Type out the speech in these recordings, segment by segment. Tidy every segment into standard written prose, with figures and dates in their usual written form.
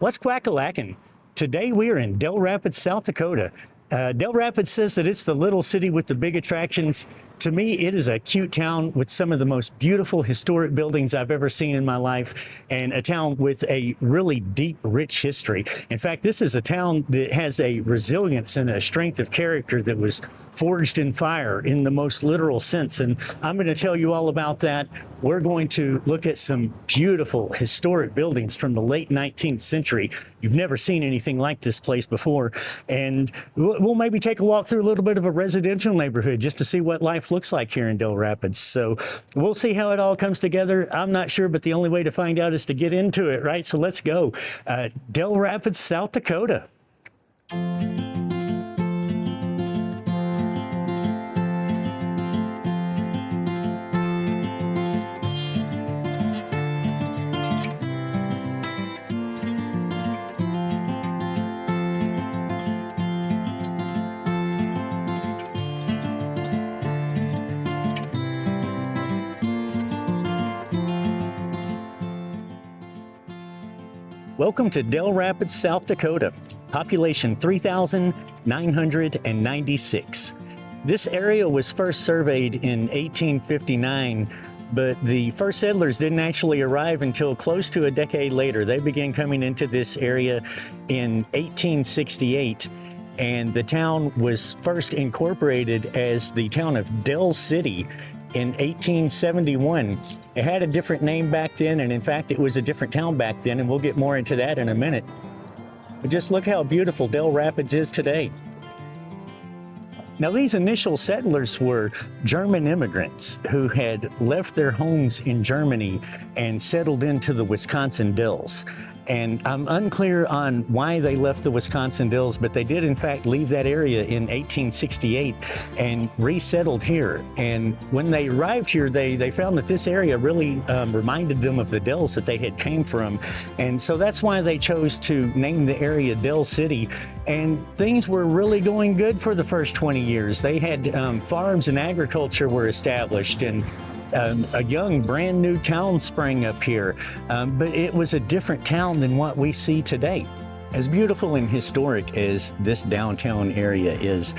What's quack-a-lackin'? Today we are in Dell Rapids, South Dakota. Dell Rapids says that it's the little city with the big attractions. To me, it is a cute town with some of the most beautiful historic buildings I've ever seen in my life, and a town with a really deep, rich history. In fact, this is a town that has a resilience and a strength of character that was forged in fire in the most literal sense. And I'm going to tell you all about that. We're going to look at some beautiful historic buildings from the late 19th century. You've never seen anything like this place before. And we'll maybe take a walk through a little bit of a residential neighborhood just to see what life looks like here in Dell Rapids. So we'll see how it all comes together. I'm not sure, but the only way to find out is to get into it, right? So let's go. Dell Rapids, South Dakota. Welcome to Dell Rapids, South Dakota. Population 3,996. This area was first surveyed in 1859, but the first settlers didn't actually arrive until close to a decade later. They began coming into this area in 1868, and the town was first incorporated as the town of Dell City in 1871. It had a different name back then, and in fact, it was a different town back then, and we'll get more into that in a minute. But just look how beautiful Dell Rapids is today. Now, these initial settlers were German immigrants who had left their homes in Germany and settled into the Wisconsin Dells. And I'm unclear on why they left the Wisconsin Dells, but they did in fact leave that area in 1868 and resettled here. And when they arrived here, they found that this area really reminded them of the Dells that they had came from. And so that's why they chose to name the area Dell City. And things were really going good for the first 20 years. They had farms and agriculture were established, and a young brand new town sprang up here, but it was a different town than what we see today. As beautiful and historic as this downtown area is,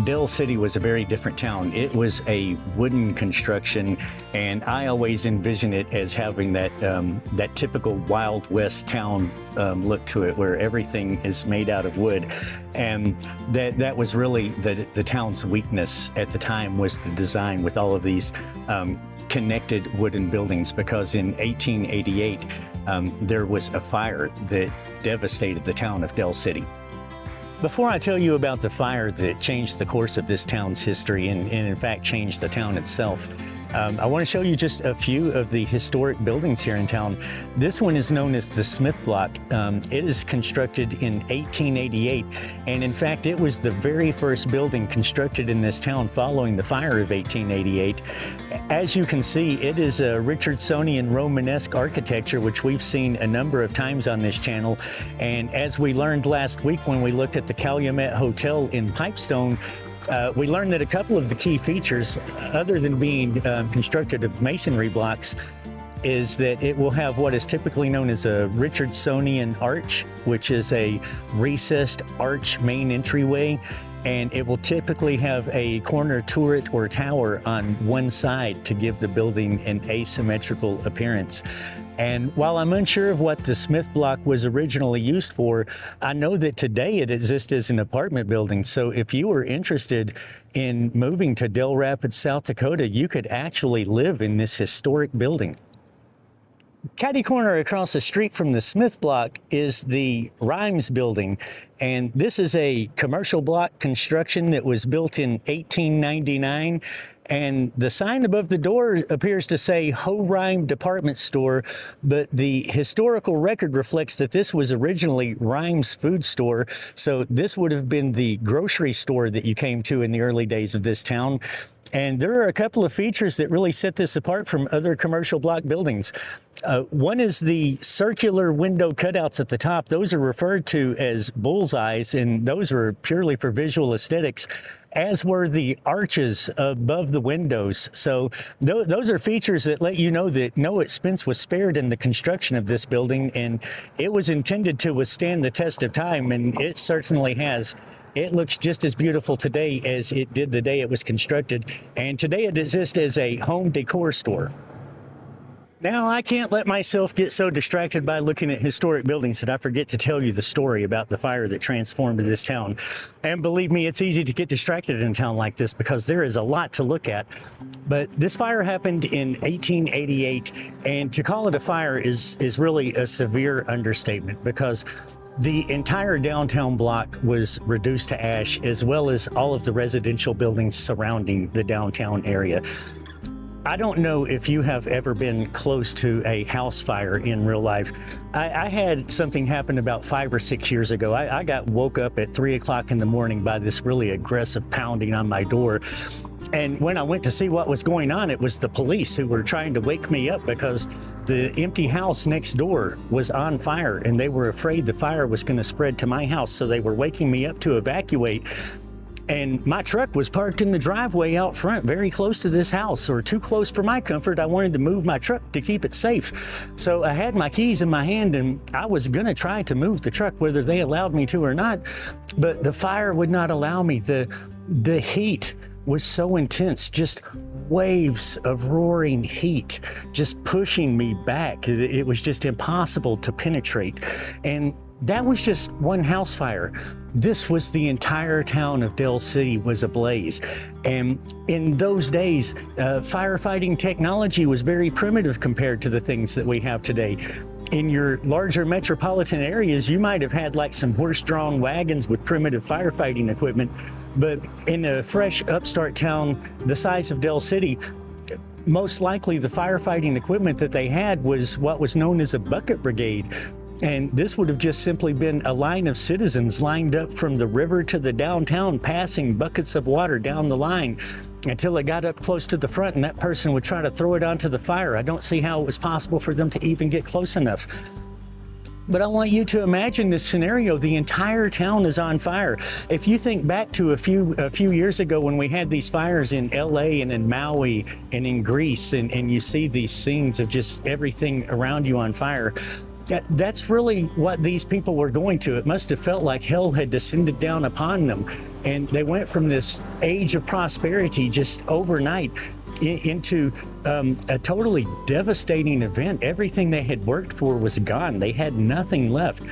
Dell City was a very different town. It was a wooden construction, and I always envision it as having that typical Wild West town look to it, where everything is made out of wood. And that was really the town's weakness at the time, was the design with all of these connected wooden buildings, because in 1888, there was a fire that devastated the town of Dell City. Before I tell you about the fire that changed the course of this town's history and in fact changed the town itself, I want to show you just a few of the historic buildings here in town. This one is known as the Smith Block. It is constructed in 1888, and in fact it was the very first building constructed in this town following the fire of 1888. As you can see, it is a Richardsonian Romanesque architecture, which we've seen a number of times on this channel. And as we learned last week when we looked at the Calumet Hotel in Pipestone, we learned that a couple of the key features, other than being constructed of masonry blocks, is that it will have what is typically known as a Richardsonian arch, which is a recessed arch main entryway. And it will typically have a corner turret or tower on one side to give the building an asymmetrical appearance. And while I'm unsure of what the Smith Block was originally used for, I know that today it exists as an apartment building. So if you were interested in moving to Dell Rapids, South Dakota, you could actually live in this historic building. Catty corner across the street from the Smith Block is the Rhymes building, and this is a commercial block construction that was built in 1899, and the sign above the door appears to say Ho Rhyme Department Store, but the historical record reflects that this was originally Rhymes Food Store, so this would have been the grocery store that you came to in the early days of this town. And there are a couple of features that really set this apart from other commercial block buildings. One is the circular window cutouts at the top. Those are referred to as bullseyes, and those are purely for visual aesthetics, as were the arches above the windows. So those are features that let you know that no expense was spared in the construction of this building, and it was intended to withstand the test of time, and it certainly has. It looks just as beautiful today as it did the day it was constructed, and today it exists as a home decor store. Now, I can't let myself get so distracted by looking at historic buildings that I forget to tell you the story about the fire that transformed this town. And believe me, it's easy to get distracted in a town like this because there is a lot to look at. But this fire happened in 1888, and to call it a fire is really a severe understatement, because the entire downtown block was reduced to ash, as well as all of the residential buildings surrounding the downtown area. I don't know if you have ever been close to a house fire in real life. I had something happen about 5 or 6 years ago. I got woke up at 3 o'clock in the morning by this really aggressive pounding on my door. And when I went to see what was going on, it was the police who were trying to wake me up because the empty house next door was on fire, and they were afraid the fire was going to spread to my house. So they were waking me up to evacuate. And my truck was parked in the driveway out front, very close to this house, or too close for my comfort. I wanted to move my truck to keep it safe. So I had my keys in my hand, and I was going to try to move the truck, whether they allowed me to or not. But the fire would not allow me. The heat was so intense, just waves of roaring heat, just pushing me back. It was just impossible to penetrate. And that was just one house fire. This was the entire town of Dell City was ablaze. And in those days, firefighting technology was very primitive compared to the things that we have today. In your larger metropolitan areas, you might have had like some horse-drawn wagons with primitive firefighting equipment. But in a fresh upstart town the size of Dell City, most likely the firefighting equipment that they had was what was known as a bucket brigade. And this would have just simply been a line of citizens lined up from the river to the downtown, passing buckets of water down the line until it got up close to the front, and that person would try to throw it onto the fire. I don't see how it was possible for them to even get close enough. But I want you to imagine this scenario. The entire town is on fire. If you think back to a few years ago when we had these fires in LA and in Maui and in Greece, and you see these scenes of just everything around you on fire, that's really what these people were going to. It must have felt like hell had descended down upon them. And they went from this age of prosperity just overnight into a totally devastating event. Everything they had worked for was gone. They had nothing left.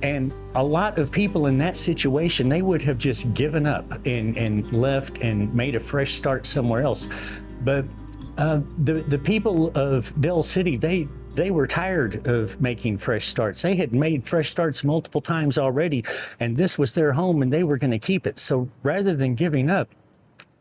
And a lot of people in that situation, they would have just given up and left and made a fresh start somewhere else. But the people of Dell City, they were tired of making fresh starts. They had made fresh starts multiple times already, and this was their home, and they were going to keep it. So rather than giving up,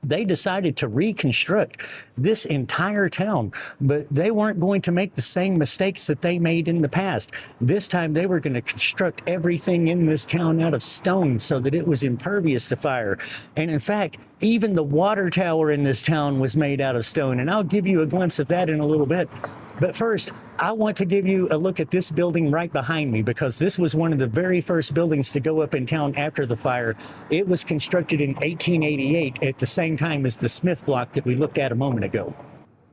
they decided to reconstruct this entire town, but they weren't going to make the same mistakes that they made in the past. This time they were going to construct everything in this town out of stone so that it was impervious to fire. And in fact, even the water tower in this town was made out of stone. And I'll give you a glimpse of that in a little bit. But first, I want to give you a look at this building right behind me, because this was one of the very first buildings to go up in town after the fire. It was constructed in 1888 at the same time as the Smith block that we looked at a moment ago.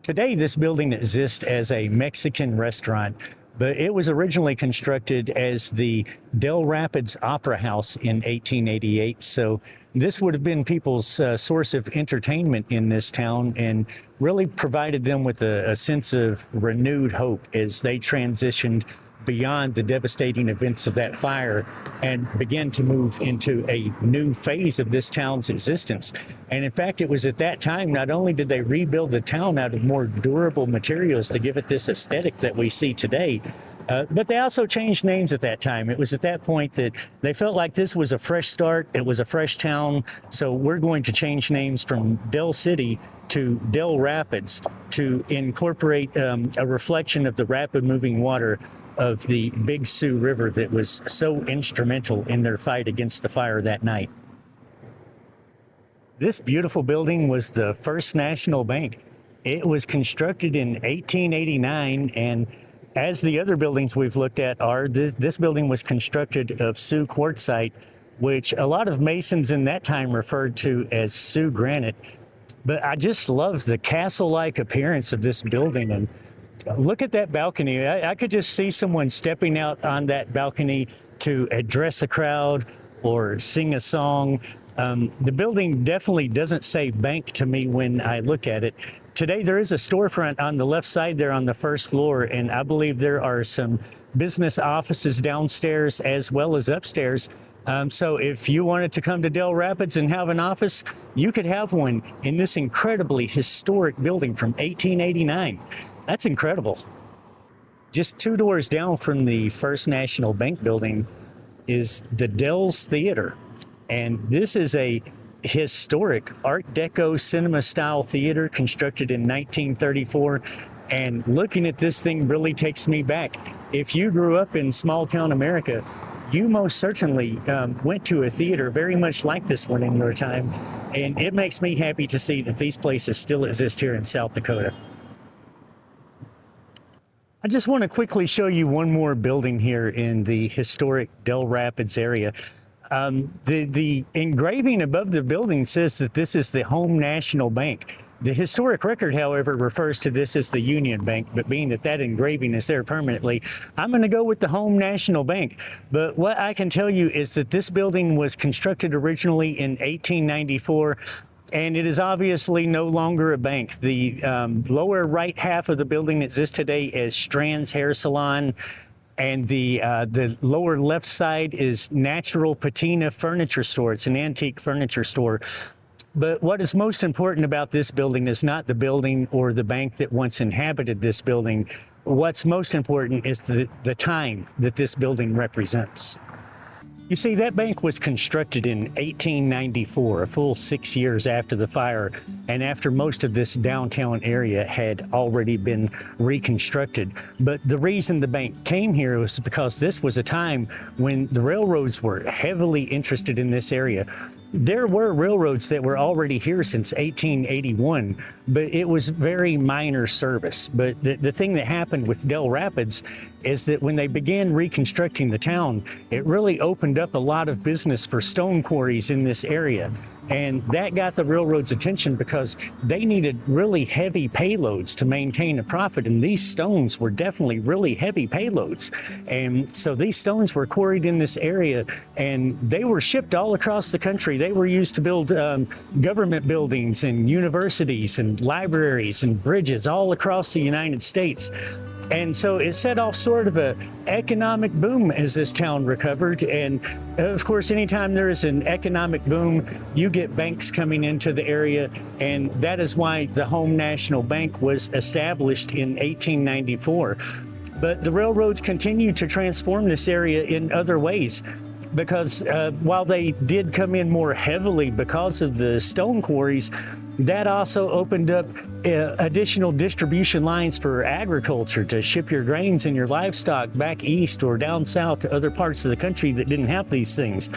Today, this building exists as a Mexican restaurant, but it was originally constructed as the Dell Rapids Opera House in 1888. So this would have been people's source of entertainment in this town, and really provided them with a sense of renewed hope as they transitioned beyond the devastating events of that fire and began to move into a new phase of this town's existence. And in fact, it was at that time, not only did they rebuild the town out of more durable materials to give it this aesthetic that we see today, but they also changed names at that time. It was at that point that they felt like this was a fresh start. It was a fresh town. So we're going to change names from Dell City to Dell Rapids to incorporate a reflection of the rapid moving water of the Big Sioux River that was so instrumental in their fight against the fire that night. This beautiful building was the First National Bank. It was constructed in 1889, and as the other buildings we've looked at are, this building was constructed of Sioux Quartzite, which a lot of masons in that time referred to as Sioux granite. But I just love the castle-like appearance of this building. And look at that balcony. I could just see someone stepping out on that balcony to address a crowd or sing a song. The building definitely doesn't say bank to me when I look at it. Today, there is a storefront on the left side there on the first floor, and I believe there are some business offices downstairs as well as upstairs. So if you wanted to come to Dell Rapids and have an office, you could have one in this incredibly historic building from 1889. That's incredible. Just 2 doors down from the First National Bank building is the Dell's Theater. And this is a historic Art Deco cinema style theater constructed in 1934. And looking at this thing really takes me back. If you grew up in small town America, you most certainly went to a theater very much like this one in your time. And it makes me happy to see that these places still exist here in South Dakota. I just want to quickly show you one more building here in the historic Dell Rapids area. The engraving above the building says that this is the Home National Bank. The historic record, however, refers to this as the Union Bank, but being that that engraving is there permanently, I'm going to go with the Home National Bank. But what I can tell you is that this building was constructed originally in 1894, and it is obviously no longer a bank. The lower right half of the building exists today as Strand's Hair Salon, and the lower left side is Natural Patina Furniture Store. It's an antique furniture store. But what is most important about this building is not the building or the bank that once inhabited this building. What's most important is the time that this building represents. You see, that bank was constructed in 1894, a full 6 years after the fire, and after most of this downtown area had already been reconstructed. But the reason the bank came here was because this was a time when the railroads were heavily interested in this area. There were railroads that were already here since 1881, but it was very minor service. But the thing that happened with Dell Rapids is that when they began reconstructing the town, it really opened up a lot of business for stone quarries in this area. And that got the railroad's attention because they needed really heavy payloads to maintain a profit. And these stones were definitely really heavy payloads. And so these stones were quarried in this area and they were shipped all across the country. They were used to build government buildings and universities and libraries and bridges all across the United States. And so it set off sort of an economic boom as this town recovered. And of course, anytime there is an economic boom, you get banks coming into the area. And that is why the Home National Bank was established in 1894. But the railroads continued to transform this area in other ways. Because while they did come in more heavily because of the stone quarries, that also opened up additional distribution lines for agriculture to ship your grains and your livestock back east or down south to other parts of the country that didn't have these things.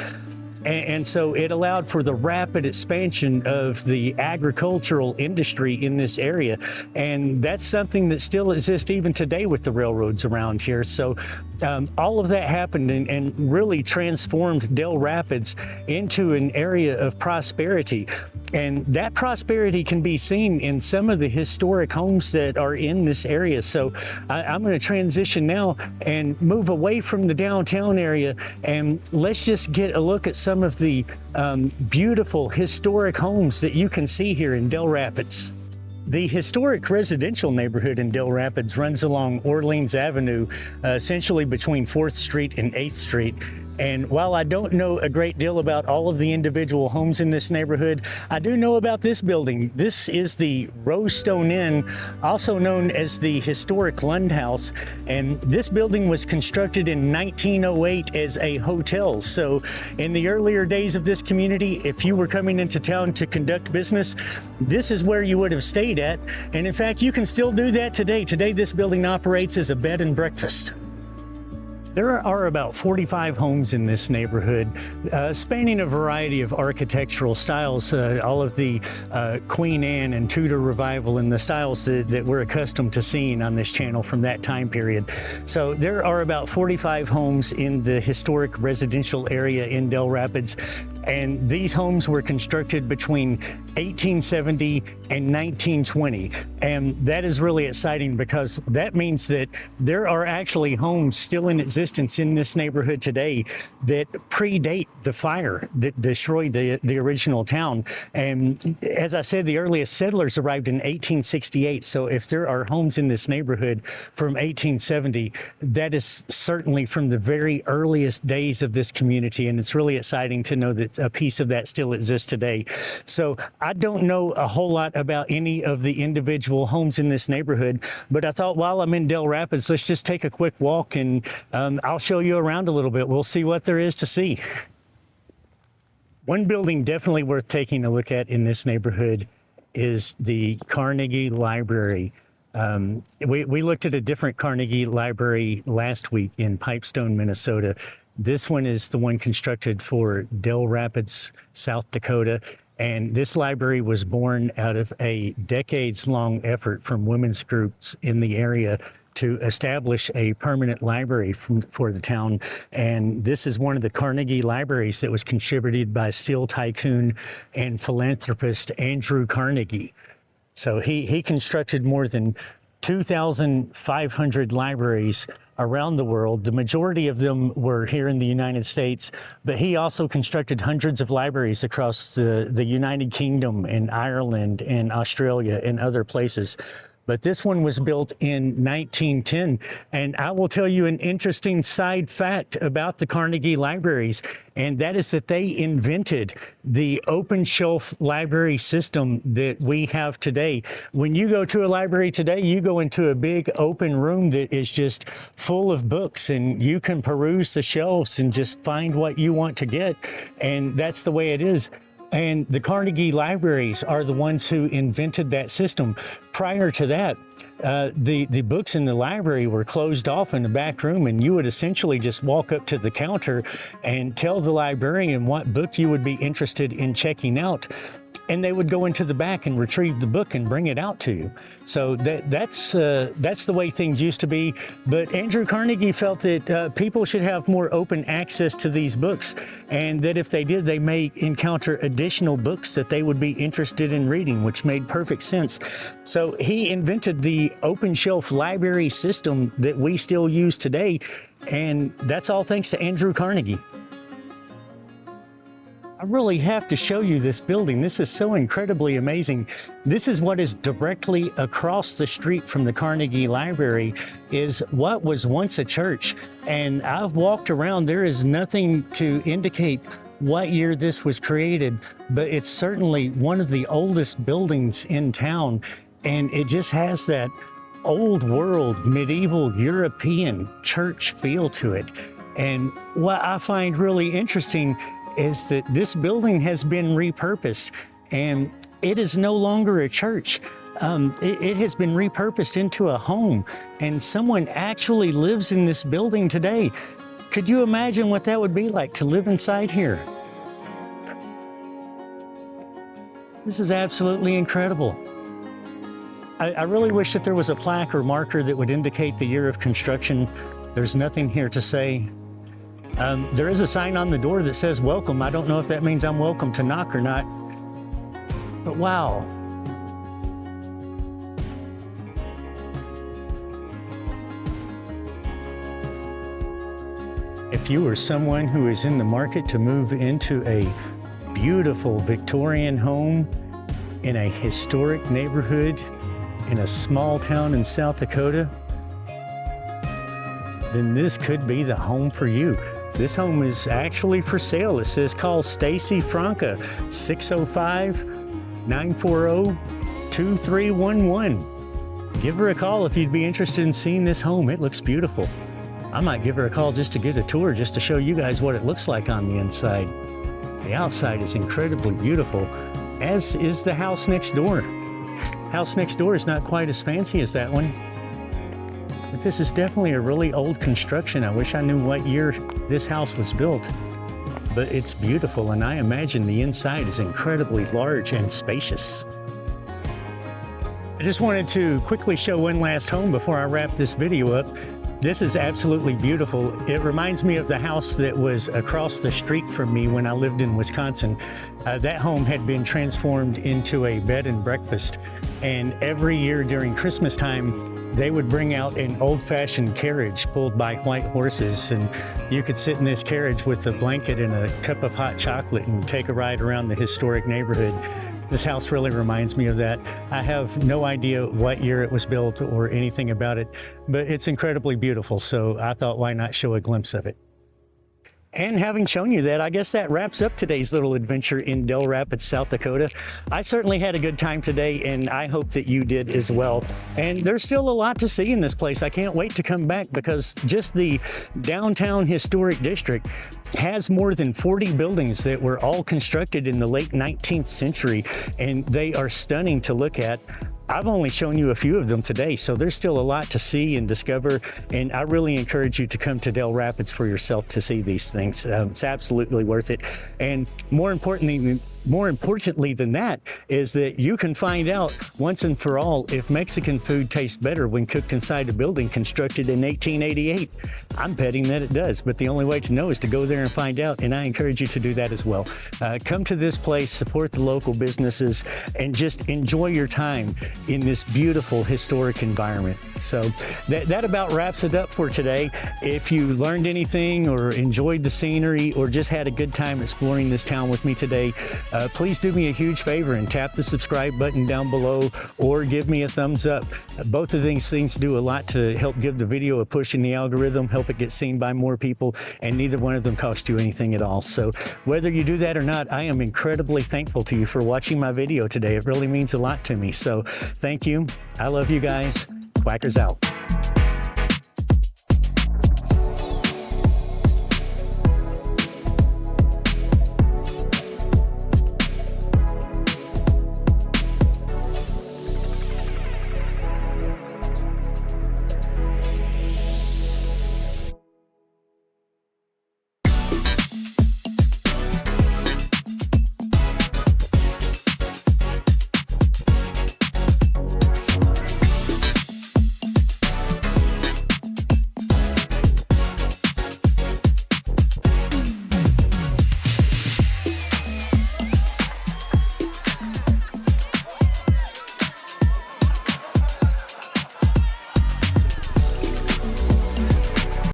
And so it allowed for the rapid expansion of the agricultural industry in this area. And that's something that still exists even today with the railroads around here. So all of that happened and really transformed Dell Rapids into an area of prosperity. And that prosperity can be seen in some of the historic homes that are in this area. So I'm going to transition now and move away from the downtown area, and let's just get a look at some of the beautiful historic homes that you can see here in Dell Rapids. The historic residential neighborhood in Dell Rapids runs along Orleans Avenue, essentially between 4th Street and 8th Street. And while I don't know a great deal about all of the individual homes in this neighborhood, I do know about this building. This is the Rosestone Inn, also known as the historic Lund House. And this building was constructed in 1908 as a hotel. So in the earlier days of this community, if you were coming into town to conduct business, this is where you would have stayed at. And in fact, you can still do that today. Today, this building operates as a bed and breakfast. There are about 45 homes in this neighborhood, spanning a variety of architectural styles, all of the Queen Anne and Tudor Revival and the styles that we're accustomed to seeing on this channel from that time period. So there are about 45 homes in the historic residential area in Dell Rapids, and these homes were constructed between 1870 and 1920. And that is really exciting because that means that there are actually homes still in existence in this neighborhood today that predate the fire that destroyed the original town. And as I said, the earliest settlers arrived in 1868. So if there are homes in this neighborhood from 1870, that is certainly from the very earliest days of this community. And it's really exciting to know that a piece of that still exists today. So I don't know a whole lot about any of the individual homes in this neighborhood, but I thought while I'm in Dell Rapids, let's just take a quick walk and I'll show you around a little bit. We'll see what there is to see. One building definitely worth taking a look at in this neighborhood is the Carnegie Library. We looked at a different Carnegie Library last week in Pipestone, Minnesota. This one is the one constructed for Dell Rapids, South Dakota. And this library was born out of a decades-long effort from women's groups in the area to establish a permanent library for the town. And this is one of the Carnegie libraries that was contributed by steel tycoon and philanthropist Andrew Carnegie. So he constructed more than 2,500 libraries around the world. The majority of them were here in the United States, but he also constructed hundreds of libraries across the United Kingdom and Ireland and Australia and other places. But this one was built in 1910. And I will tell you an interesting side fact about the Carnegie libraries, and that is that they invented the open shelf library system that we have today. When you go to a library today, you go into a big open room that is just full of books, and you can peruse the shelves and just find what you want to get. And that's the way it is. And the Carnegie libraries are the ones who invented that system. Prior to that, the books in the library were closed off in the back room, and you would essentially just walk up to the counter and tell the librarian what book you would be interested in checking out. And they would go into the back and retrieve the book and bring it out to you. So that's the way things used to be. But Andrew Carnegie felt that people should have more open access to these books, and that if they did, they may encounter additional books that they would be interested in reading, which made perfect sense. So he invented the open shelf library system that we still use today, and that's all thanks to Andrew Carnegie. I really have to show you this building. This is so incredibly amazing. This is what is directly across the street from the Carnegie Library, is what was once a church. And I've walked around. There is nothing to indicate what year this was created, but it's certainly one of the oldest buildings in town. And it just has that old world, medieval European church feel to it. And what I find really interesting is that this building has been repurposed, and it is no longer a church. It has been repurposed into a home, and someone actually lives in this building today. Could you imagine what that would be like to live inside here? This is absolutely incredible. I really wish that there was a plaque or marker that would indicate the year of construction. There's nothing here to say. There is a sign on the door that says welcome. I don't know if that means I'm welcome to knock or not, but wow. If you are someone who is in the market to move into a beautiful Victorian home in a historic neighborhood in a small town in South Dakota, then this could be the home for you. This home is actually for sale. It says call Stacy Franca, 605-940-2311. Give her a call if you'd be interested in seeing this home. It looks beautiful. I might give her a call just to get a tour, just to show you guys what it looks like on the inside. The outside is incredibly beautiful, as is the house next door. House next door is not quite as fancy as that one. but this is definitely a really old construction. I wish I knew what year this house was built, but it's beautiful, and I imagine the inside is incredibly large and spacious. I just wanted to quickly show one last home before I wrap this video up. This is absolutely beautiful. It reminds me of the house that was across the street from me when I lived in Wisconsin. That home had been transformed into a bed and breakfast, and every year during Christmas time, they would bring out an old-fashioned carriage pulled by white horses, and you could sit in this carriage with a blanket and a cup of hot chocolate and take a ride around the historic neighborhood. This house really reminds me of that. I have no idea what year it was built or anything about it, but it's incredibly beautiful, so I thought, why not show a glimpse of it? And having shown you that, I guess that wraps up today's little adventure in Dell Rapids, South Dakota. I certainly had a good time today, and I hope that you did as well. And there's still a lot to see in this place. I can't wait to come back, because just the downtown historic district has more than 40 buildings that were all constructed in the late 19th century, and they are stunning to look at. I've only shown you a few of them today, so there's still a lot to see and discover, and I really encourage you to come to Dell Rapids for yourself to see these things. It's absolutely worth it. And more importantly than that is that you can find out once and for all if Mexican food tastes better when cooked inside a building constructed in 1888. I'm betting that it does, but the only way to know is to go there and find out, and I encourage you to do that as well. Come to this place, support the local businesses, and just enjoy your time in this beautiful historic environment. So that about wraps it up for today. If you learned anything or enjoyed the scenery or just had a good time exploring this town with me today, please do me a huge favor and tap the subscribe button down below, or give me a thumbs up. Both of these things do a lot to help give the video a push in the algorithm, help it get seen by more people, and neither one of them cost you anything at all. So whether you do that or not, I am incredibly thankful to you for watching my video today. It really means a lot to me. So thank you. I love you guys. Quackers out.